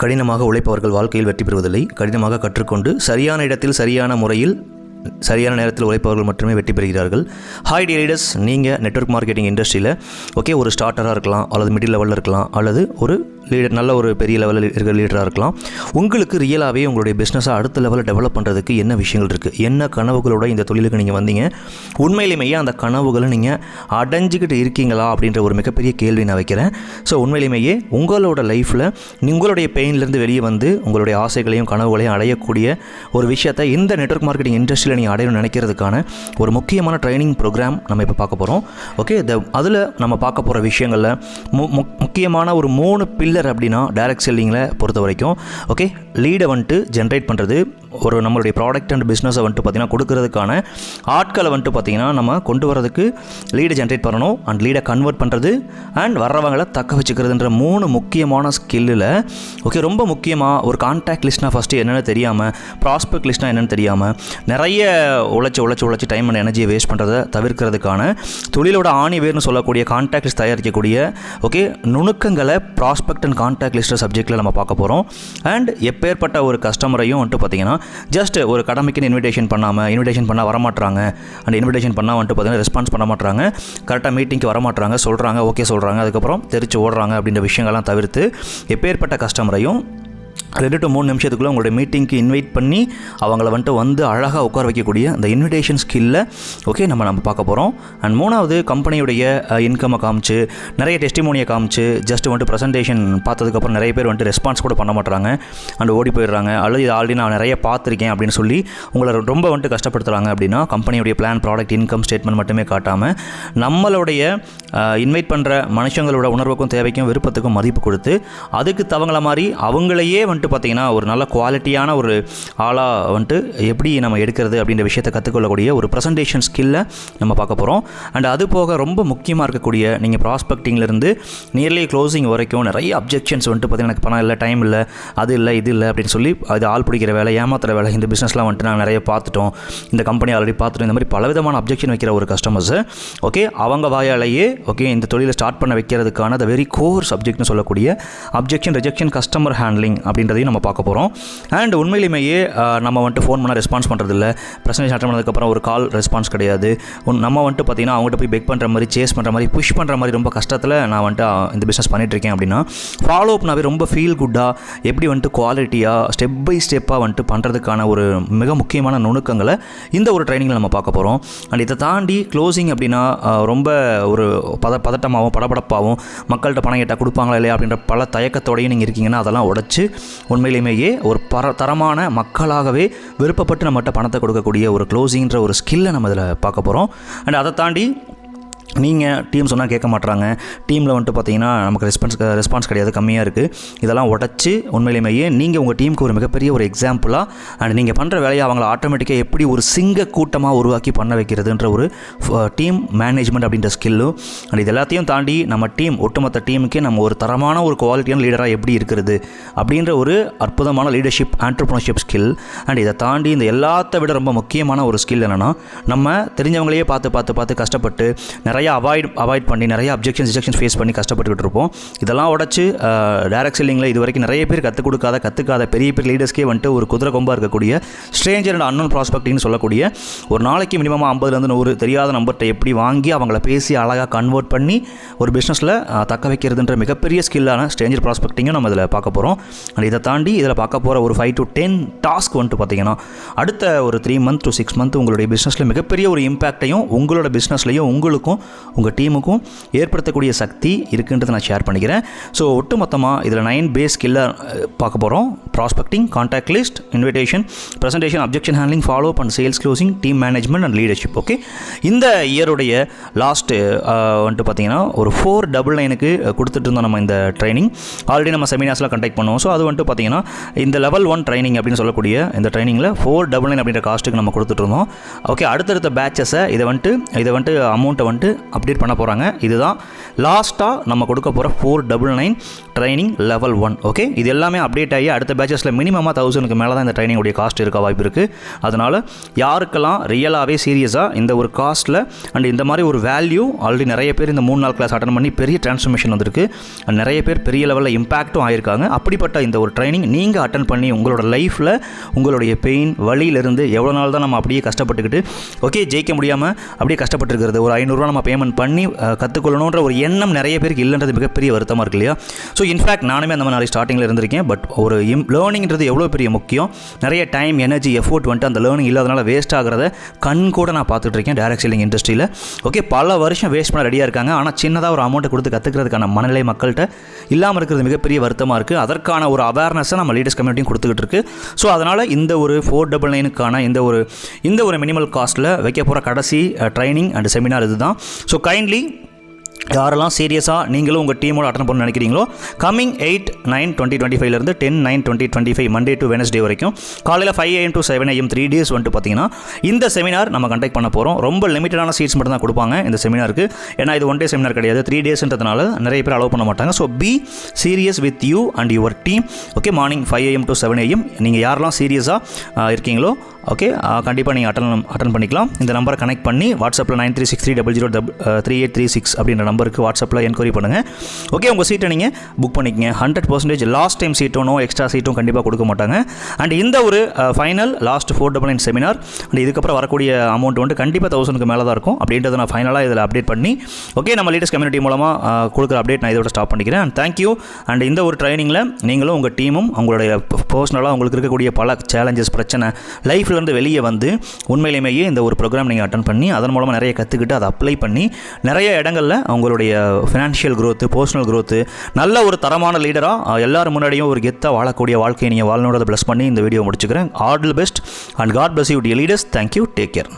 கடினமாக உழைப்பவர்கள் வாழ்க்கையில் வெற்றி பெறுவதில்லை. கடினமாக கற்றுக்கொண்டு சரியான இடத்தில் சரியான முறையில் சரியான நேரத்தில் உழைப்பவர்கள் மட்டுமே வெற்றி பெறுகிறார்கள். ஹாய் டியர் லீடர்ஸ், நீங்கள் நெட்வொர்க் மார்க்கெட்டிங் இண்டஸ்ட்ரியில் ஒரு ஸ்டார்டராக இருக்கலாம், அல்லது மிடில் லெவலில் இருக்கலாம், அல்லது ஒரு லீடர், நல்ல ஒரு பெரிய லெவலில் இருக்கிற லீடராக இருக்கலாம். உங்களுக்கு ரியலாகவே உங்களுடைய பிஸ்னஸை அடுத்த லெவலில் டெவலப் பண்ணுறதுக்கு என்ன விஷயங்கள் இருக்குது, என்ன கனவுகளோட இந்த தொழிலுக்கு நீங்கள் வந்தீங்க, உண்மையிலுமே அந்த கனவுகளை நீங்கள் அடைஞ்சிக்கிட்டு இருக்கீங்களா அப்படின்ற ஒரு மிகப்பெரிய கேள்வி நான் வைக்கிறேன். ஸோ உண்மையிலுமேயே உங்களோட லைஃப்பில் உங்களுடைய பெயின்லேருந்து வெளியே வந்து உங்களுடைய ஆசைகளையும் கனவுகளையும் அடையக்கூடிய ஒரு விஷயத்தை இந்த நெட்வொர்க் மார்க்கெட்டிங் இண்டஸ்ட்ரியில் நீங்கள் அடையணும்னு நினைக்கிறதுக்கான ஒரு முக்கியமான ட்ரைனிங் ப்ரோக்ராம் நம்ம இப்போ பார்க்க போகிறோம். அதில் நம்ம பார்க்க போகிற விஷயங்களில் முக்கியமான ஒரு 3 பில்லர் அப்படின்னா டைரக்ட் செல்லிங்கில் பொறுத்த வரைக்கும் லீடை ஜென்ரேட் பண்ணுறது, ஒரு நம்மளுடைய ப்ராடக்ட் அண்ட் பிஸ்னஸை பார்த்திங்கன்னா கொடுக்கறதுக்கான ஆட்களை பார்த்திங்கன்னா நம்ம கொண்டு வரதுக்கு லீடை ஜென்ரேட் பண்ணணும், அண்ட் லீடை கன்வெர்ட் பண்ணுறது, அண்ட் வர்றவங்களை தக்க வச்சுக்கிறதுன்ற 3 முக்கியமான ஸ்கில்லில் ரொம்ப முக்கியமாக ஒரு கான்டாக்ட் லிஸ்ட்னா ஃபஸ்ட்டு என்னென்னு தெரியாமல், ப்ராஸ்பெக்ட் லிஸ்ட்னா என்னென்னு தெரியாமல் நிறைய உழைச்சி டைம் அண்ட் எனர்ஜியை வேஸ்ட் பண்ணுறதை தவிர்க்கிறதுக்கான தொழிலோட ஆணி வேர்னு சொல்லக்கூடிய கான்டாக்ட் லிஸ்ட் தயாரிக்கக்கூடிய நுணுக்கங்களை ப்ராஸ்பெக்ட் அண்ட் கான்டாக்ட் லிஸ்ட் சப்ஜெக்டில் நம்ம பார்க்க போகிறோம். அண்ட் எப்பேற்பட்ட ஒரு கஸ்டமரையும் பார்த்திங்கன்னா ஜஸ்ட் ஒரு கடமைக்குன்னு இன்விடேஷன் பண்ணால் வரமாட்டாங்க, அண்ட் இன்விடேஷன் பண்ணால் பார்த்திங்கன்னா ரெஸ்பான்ஸ் பண்ண மாட்டாங்க, கரெக்டாக மீட்டிங்க்கு வரமாட்டாங்க, சொல்கிறாங்க, அதுக்கப்புறம் தெரிச்சு ஓடுறாங்க அப்படின்ற விஷயங்கள்லாம் தவிர்த்து எப்பேற்பட்ட கஸ்டமரையும் 2 to 3 நிமிஷத்துக்குள்ளே உங்களுடைய மீட்டிங்க்கு இன்வைட் பண்ணி அவங்கள வந்து அழகாக உட்கார வைக்கக்கூடிய அந்த இன்விடேஷன் ஸ்கில்லை நம்ம பார்க்க போகிறோம். அண்ட் 3வது கம்பெனியுடைய இன்கம்மை காமிச்சு, நிறைய டெஸ்டிமோனியை காமிச்சு, ஜஸ்ட் ப்ரெசன்டேஷன் பார்த்ததுக்கப்புறம் நிறைய பேர் ரெஸ்பான்ஸ் கூட பண்ண மாட்டாங்க, அண்ட் ஓடி போயிடுறாங்க, அல்லது இது ஆல்ரெடி நான் நிறைய பார்த்துருக்கேன் அப்படின்னு சொல்லி உங்களை ரொம்ப கஷ்டப்படுத்துகிறாங்க. அப்படின்னா கம்பெனியுடைய பிளான், ப்ராடக்ட், இன்கம் ஸ்டேட்மெண்ட் மட்டுமே காட்டாமல் நம்மளுடைய இன்வைட் பண்ணுற மனுஷங்களோட உணர்வுக்கும் தேவைக்கும் விருப்பத்துக்கும் மதிப்பு கொடுத்து அதுக்கு தவங்கள மாதிரி அவங்களையே பார்த்திங்கன்னா ஒரு நல்ல குவாலிட்டியான ஒரு ஆளாக எப்படி நம்ம எடுக்கிறது அப்படின்ற விஷயத்தை கற்றுக்கொள்ளக்கூடிய ஒரு ப்ரெசன்டேஷன் ஸ்கில்லை நம்ம பார்க்க போகிறோம். அண்ட் அது போக ரொம்ப முக்கியமாக இருக்கக்கூடிய நீங்கள் ப்ராஸ்பெக்டிங்லேருந்து நியர்லி க்ளோசிங் வரைக்கும் நிறைய அப்ஜெக்ஷன்ஸ் பார்த்திங்கன்னா எனக்கு பணம் இல்லை, டைம் இல்லை, அது இல்லை, இது இல்லை அப்படின்னு சொல்லி அது ஆள் பிடிக்கிற வேலை, ஏமாத்துற வேலை, இந்த பிஸ்னஸ்லாம் நாங்கள் நிறைய பார்த்துட்டோம், இந்த கம்பெனி ஆல்ரெடி பார்த்துட்டோம், இந்த மாதிரி பலவிதமான அப்ஜெக்ஷன் வைக்கிற ஒரு கஸ்டமர்ஸு அவங்க வாயாலேயே இந்த தொழிலை ஸ்டார்ட் பண்ண வைக்கிறதுக்கான த வெரி கோர் சப்ஜெக்ட்னு சொல்லக்கூடிய அப்ஜெக்ஷன், ரிஜெக்ஷன், கஸ்டமர் ஹேண்ட்லிங் அப்படின்றதையும் நம்ம பார்க்க போகிறோம். அண்ட் உண்மையிலேயே நம்ம ஃபோன் பண்ணால் ரெஸ்பான்ஸ் பண்ணுறதில்ல, ப்ரெசன்டேஷன் அட்டெண்ட் பண்ணதுக்கப்புறம் ஒரு கால் ரெஸ்பான்ஸ் கிடையாது, நம்ம பார்த்திங்கன்னா அவங்ககிட்ட போய் பெக் பண்ணுற மாதிரி, சேஸ் பண்ணுற மாதிரி, புஷ் பண்ணுற மாதிரி ரொம்ப கஷ்டத்தில் நான் இந்த பிஸ்னஸ் பண்ணிகிட்ருக்கேன். அப்படின்னா ஃபாலோ அப்னாவே ரொம்ப ஃபீல் குட்டாக எப்படி குவாலிட்டியாக ஸ்டெப் பை ஸ்டெப்பாக பண்ணுறதுக்கான ஒரு மிக முக்கியமான நுணுக்கங்களை இந்த ஒரு ட்ரைனிங்கில் நம்ம பார்க்க போகிறோம். அண்ட் இதை தாண்டி க்ளோசிங் அப்படின்னா ரொம்ப ஒரு பதட்டமாகவும் படபடப்பாகவும் மக்கள்கிட்ட பணம் கேட்டால் கொடுப்பாங்களா இல்லையா அப்படின்ற பல தயக்கத்தோடையும் நீங்கள் இருக்கீங்கன்னா அதெல்லாம் உடச்சி உண்மையிலேயே ஒரு தரமான மக்களாகவே விருப்பப்பட்டு நம்மகிட்ட பணத்தை கொடுக்கக்கூடிய ஒரு க்ளோசிங்கிற ஒரு ஸ்கில்லை நம்ம இதில் பார்க்க போகிறோம். அண்ட் அதை தாண்டி நீங்கள் டீம் சொன்னால் கேட்க மாட்டுறாங்க, டீமில் பார்த்திங்கன்னா நமக்கு ரெஸ்பான்ஸ் கிடையாது, கம்மியாக இருக்குது, இதெல்லாம் உடச்சி உண்மையிலேயே நீங்கள் உங்கள் டீமுக்கு ஒரு மிகப்பெரிய ஒரு எக்ஸாம்பிளாக அண்ட் நீங்கள் பண்ணுற வேலையை அவங்கள ஆட்டோமேட்டிக்காக எப்படி ஒரு சிங்க கூட்டமாக உருவாக்கி பண்ண வைக்கிறதுன்ற ஒரு டீம் மேனேஜ்மெண்ட் அப்படின்ற ஸ்கில்லும், அண்ட் இது எல்லாத்தையும் தாண்டி நம்ம டீம், ஒட்டுமொத்த டீமுக்கே நம்ம ஒரு தரமான ஒரு குவாலிட்டியான லீடராக எப்படி இருக்கிறது அப்படின்ற ஒரு அற்புதமான லீடர்ஷிப், ஆண்டர்ப்ரனர்ஷிப் ஸ்கில். அண்ட் இதை தாண்டி இந்த எல்லாத்த விட ரொம்ப முக்கியமான ஒரு ஸ்கில் என்னென்னா, நம்ம தெரிஞ்சவங்களையே பார்த்து கஷ்டப்பட்டு நிறைய அவாய்ட் பண்ணி நிறைய ரிஜெக்ஷன்ஸ் ஃபேஸ் பண்ணி கஷ்டப்பட்டுக்கிட்டு இருப்போம். இதெல்லாம் உடச்சி டைரக்ட் செல்லிங்கில் இது வரைக்கும் நிறைய பேர் கற்றுக்காத பெரிய லீடர்ஸ்க்கே ஒரு குதிரை கொம்பாக இருக்கக்கூடிய ஸ்ட்ரேஞ்சர் அண்ட் அன்னோன் ப்ராஸ்பெக்டிங்னு சொல்லக்கூடிய ஒரு நாளைக்கு மினிமம் 50-100 தெரியாத நம்பர்கிட்ட எப்படி வாங்கி அவங்கள பேசி அழகாக கன்வெர்ட் பண்ணி ஒரு பிஸ்னஸில் தக்க வைக்கிறதுன்ற மிகப்பெரிய ஸ்கில்லான ஸ்ட்ரேஞ்சர் ப்ராஸ்பெக்டிங்கும் நம்ம இதில் பார்க்க போகிறோம். அண்ட் இதை தாண்டி இதில் பார்க்க போகிற ஒரு 5 to 10 டாஸ்க் பார்த்திங்கன்னா அடுத்த ஒரு 3 months to 6 months உங்களுடைய பிஸ்னஸில் மிகப்பெரிய ஒரு இம்பேக்டையும் உங்களோட பிஸ்னஸ்லையும் உங்களுக்கும் உங்கள் டீமுக்கும் ஏற்படுத்தக்கூடிய சக்தி இருக்குன்றதை நான் ஷேர் பண்ணிக்கிறேன். ஸோ ஒட்டுமொத்தமாக இதில் 9 பேஸ் ஸ்கில்லை பார்க்க போகிறோம். Prospecting, contact list, invitation, presentation, objection handling, follow up and sales closing, team management and leadership. இந்த இயருடைய லாஸ்ட்டு பார்த்திங்கன்னா ஒரு 499க்கு கொடுத்துட்டு இருந்தோம் நம்ம இந்த ட்ரைனிங். ஆல்ரெடி நம்ம செமினார்ஸ்லாம் கண்டக்ட் பண்ணுவோம். ஸோ அது பார்த்திங்கன்னா இந்த லெவல் 1 ட்ரைனிங் அப்படின்னு சொல்லக்கூடிய இந்த ட்ரைனிங்கில் 499 அப்படின்ற காஸ்ட்டுக்கு நம்ம கொடுத்துட்டு இருந்தோம். அடுத்தடுத்த பேட்சஸை இதை அமௌண்ட்டை அப்டேட் பண்ண போகிறாங்க. இதுதான் லாஸ்ட்டாக நம்ம கொடுக்க போகிற 499 ட்ரைனிங் லெவல் 1. ஓகே, இது எல்லாமே அப்டேட் ஆகி அடுத்த பேச்சஸில் மினிமமாக 1000க்கு மேலே தான் இந்த ட்ரைனிங்குடைய காஸ்ட் இருக்க வாய்ப்பு இருக்குது. அதனால் யாருக்கெல்லாம் ரியலாகவே சீரியஸாக இந்த ஒரு காஸ்ட்டில் அண்ட் இந்த மாதிரி ஒரு வேல்யூ ஆல்ரெடி நிறைய பேர் இந்த 3 நாள் கிளாஸ் அட்டன் பண்ணி பெரிய டிரான்ஸ்ஃபர்மேஷன் வந்திருக்கு, நிறைய பேர் பெரிய லெவலில் இம்பாக்ட்டும் ஆயிருக்காங்க. அப்படிப்பட்ட இந்த ஒரு ட்ரைனிங் நீங்கள் அட்டன் பண்ணி உங்களோட லைஃப்பில் உங்களுடைய பெயின் வழியிலிருந்து எவ்வளோ நாள் தான் நம்ம அப்படியே கஷ்டப்பட்டுக்கிட்டு ஓகே ஜெயிக்க முடியாமல் அப்படியே கஷ்டப்பட்டுருக்கிறது, ஒரு 500 ரூபா நம்ம பேமெண்ட் பண்ணி கற்றுக்கொள்ளணுன்ற ஒரு எண்ணம் நிறைய பேருக்கு இல்லைன்றது மிகப்பெரிய வருத்தமாக இருக்கு இல்லையா? ஸோ இன்ஃபேக்ட் நானுமே அந்த மாதிரி ஸ்டார்டிங்கில் இருந்திருக்கேன். பட் ஒரு லேர்னிங்கிறது எவ்வளோ பெரிய முக்கியம். நிறைய டைம் எனர்ஜி எஃபோர்ட் வந்துட்டு அந்த லேர்னிங் இல்லாதனால வேஸ்ட் ஆகிறத கண் கூட நான் பார்த்துட்டு இருக்கேன் டைரக்ட் செல்லிங் இண்டஸ்ட்ரியில். ஓகே, பல வருஷம் வேஸ்ட் பண்ண ரெடியாக இருக்காங்க, ஆனால் சின்னதாக ஒரு அமௌண்ட்டை கொடுத்து கற்றுக்கிறதுக்கான மனநிலை மக்கள்கிட்ட இல்லாமல் இருக்கிறது மிகப்பெரிய வருத்தமாக இருக்குது. அதற்கான ஒரு அவேர்னஸை நம்ம லீடர்ஸ் கம்யூனிட்டியும் கொடுத்துக்கிட்டு இருக்கு. ஸோ அதனால் இந்த ஒரு 499க்கான இந்த ஒரு மினிமல் காஸ்ட்டில் வைக்க போகிற கடைசி ட்ரைனிங் அண்ட் செமினார் இதுதான். ஸோ கைண்ட்லி யாரெல்லாம் சீரியஸாக நீங்களும் உங்கள் டீமோட அட்டன் பண்ண நினைக்கிறீங்களோ கம்மிங் 8/9/2025 10/9/2025 மண்டே டு வெனஸ்டே வரைக்கும் காலையில் 5 AM to 7 AM 3 days வந்துட்டு பார்த்தீங்கன்னா இந்த செமினார் நம்ம கண்டக்ட் பண்ண போகிறோம். ரொம்ப லிமிட்டடான சீட்ஸ் மட்டும் தான் கொடுப்பாங்க இந்த செமினாருக்கு. ஏன்னா இது 1 day செமினார் கிடையாது, 3 daysன்றதுனால நிறைய பேர் அலோவ் பண்ண மாட்டாங்க. So be serious with you and your team. Okay, morning 5 AM to 7 AM நீங்கள் யாரெல்லாம் சீரியஸாக இருக்கீங்களோ ஓகே கண்டிப்பாக நீங்கள் அட்டன் பண்ணிக்கலாம். இந்த நம்பரை கனெக்ட் பண்ணி வாட்ஸ்அப்பில் 9363003836 அப்படின்ற நம்பருக்கு வாட்ஸ்அப்பில் என்கொயரி பண்ணுங்கள். ஓகே, உங்கள் சீட்டை நீங்கள் புக் பண்ணிக்கங்க. 100% லாஸ்ட் டைம் சீட்டும் எக்ஸ்ட்ரா சீட்டும் கண்டிப்பாக கொடுக்க மாட்டாங்க. அண்ட் இந்த ஒரு ஃபைனல் லாஸ்ட் 499 செமினார் அண்ட் இதுக்கப்புறம் வரக்கூடிய அமௌண்ட் வந்து கண்டிப்பாக 1000க்கு மேலே தான் இருக்கும். அப்படின்றத நான் ஃபைனலாக இதில் அப்டேட் பண்ணி ஓகே நம்ம லீடர்ஸ் கம்யூனிட்டி மூலமாக கொடுக்குற அப்டேட் நான் இதோட ஸ்டாப் பண்ணிக்கிறேன். And thank you. அண்ட் இந்த ஒரு ட்ரைனிங்கில் நீங்களும் உங்கள் டீமும் உங்களுடைய பர்சனலாக உங்களுக்கு இருக்கக்கூடிய பல சேலஞ்சஸ் பிரச்சனை லைஃப்பில் இருந்து வெளியே வந்து உண்மையிலேயே இந்த ஒரு ப்ரோக்ராம் நீங்கள் அட்டன் பண்ணி அதன் மூலமாக நிறைய கற்றுக்கிட்டு அதை அப்ளை பண்ணி நிறைய இடங்களில் அவங்களுடைய ஃபினான்ஷியல் க்ரோத்து, பர்சனல் க்ரோத்து, நல்ல ஒரு தரமான லீடராக எல்லாரும் முன்னாடியும் ஒரு கெத்தாக வாழக்கூடிய வாழ்க்கையை நீங்கள் வாழணுன்றதை ப்ளஸ் பண்ணி இந்த வீடியோ முடிச்சுக்கிறேன். All the best and God bless you dear leaders. Thank you. Take care.